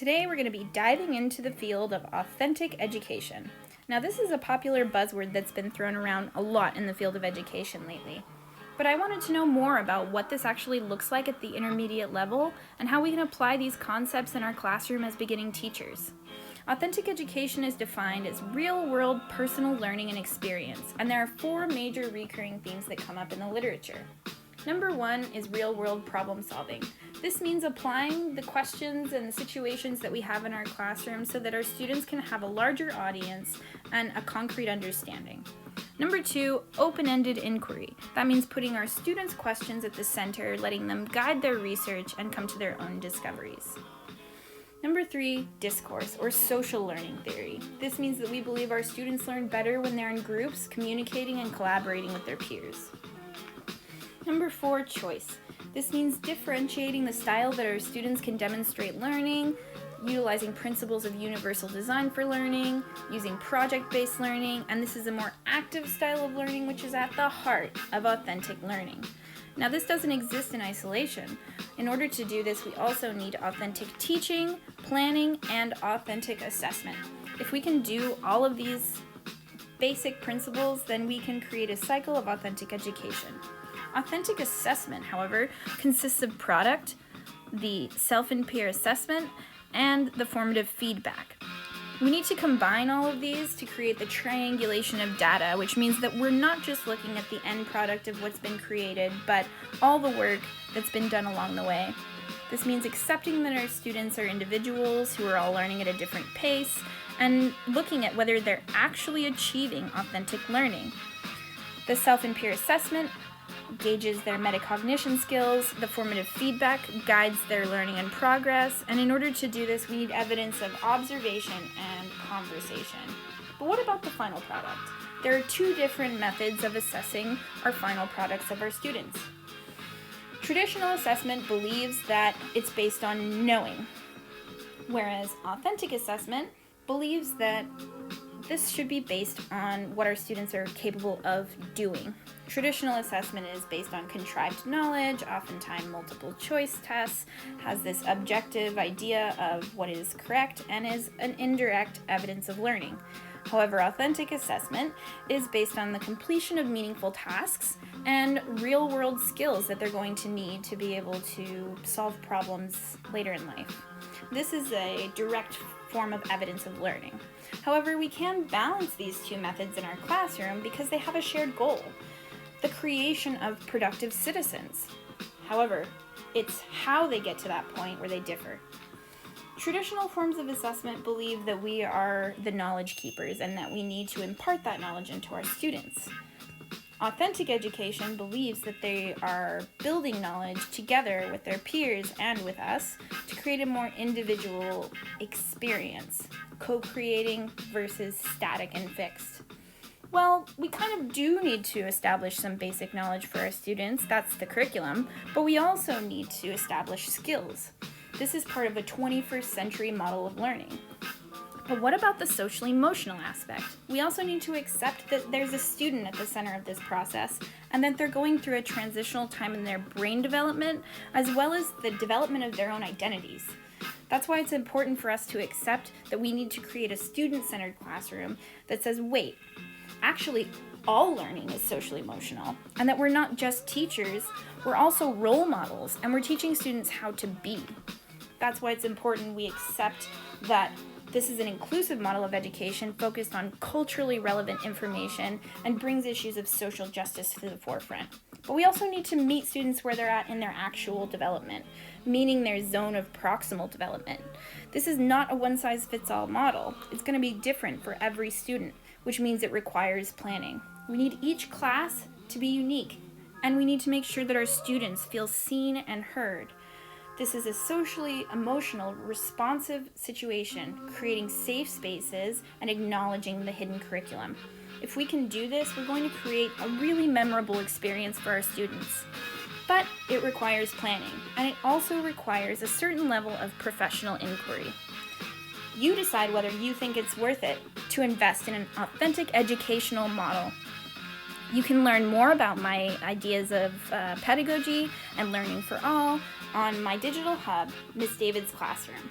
Today we're going to be diving into the field of authentic education. Now this is a popular buzzword that's been thrown around a lot in the field of education lately. But I wanted to know more about what this actually looks like at the intermediate level and how we can apply these concepts in our classroom as beginning teachers. Authentic education is defined as real-world personal learning and experience, and there are four major recurring themes that come up in the literature. Number one is real-world problem solving. This means applying the questions and the situations that we have in our classroom so that our students can have a larger audience and a concrete understanding. Number two, open-ended inquiry. That means putting our students' questions at the center, letting them guide their research and come to their own discoveries. Number three, discourse or social learning theory. This means that we believe our students learn better when they're in groups, communicating and collaborating with their peers. Number four, choice. This means differentiating the style that our students can demonstrate learning, utilizing principles of universal design for learning, using project-based learning, and this is a more active style of learning which is at the heart of authentic learning. Now this doesn't exist in isolation. In order to do this, we also need authentic teaching, planning, and authentic assessment. If we can do all of these basic principles, then we can create a cycle of authentic education. Authentic assessment, however, consists of product, the self and peer assessment, and the formative feedback. We need to combine all of these to create the triangulation of data, which means that we're not just looking at the end product of what's been created, but all the work that's been done along the way. This means accepting that our students are individuals who are all learning at a different pace, and looking at whether they're actually achieving authentic learning. The self and peer assessment gauges their metacognition skills, the formative feedback guides their learning and progress, and in order to do this, we need evidence of observation and conversation. But what about the final product? There are two different methods of assessing our final products of our students. Traditional assessment believes that it's based on knowing, whereas authentic assessment believes that this should be based on what our students are capable of doing. Traditional assessment is based on contrived knowledge, oftentimes multiple choice tests, has this objective idea of what is correct, and is an indirect evidence of learning. However, authentic assessment is based on the completion of meaningful tasks and real-world skills that they're going to need to be able to solve problems later in life. This is a direct form of evidence of learning. However, we can balance these two methods in our classroom because they have a shared goal, the creation of productive citizens. However, it's how they get to that point where they differ. Traditional forms of assessment believe that we are the knowledge keepers and that we need to impart that knowledge into our students. Authentic education believes that they are building knowledge together with their peers and with us to create a more individual experience, co-creating versus static and fixed. Well, we kind of do need to establish some basic knowledge for our students, that's the curriculum, but we also need to establish skills. This is part of the 21st century model of learning. But what about the social-emotional aspect? We also need to accept that there's a student at the center of this process and that they're going through a transitional time in their brain development as well as the development of their own identities. That's why it's important for us to accept that we need to create a student-centered classroom that says, wait, actually all learning is social-emotional, and that we're not just teachers, we're also role models, and we're teaching students how to be. That's why it's important we accept that this is an inclusive model of education focused on culturally relevant information and brings issues of social justice to the forefront. But we also need to meet students where they're at in their actual development, meaning their zone of proximal development. This is not a one-size-fits-all model. It's going to be different for every student, which means it requires planning. We need each class to be unique, and we need to make sure that our students feel seen and heard. This is a socially emotional, responsive situation, creating safe spaces and acknowledging the hidden curriculum. If we can do this, we're going to create a really memorable experience for our students. But it requires planning, and it also requires a certain level of professional inquiry. You decide whether you think it's worth it to invest in an authentic educational model. You can learn more about my ideas of pedagogy and learning for all on my digital hub, Ms. David's Classroom.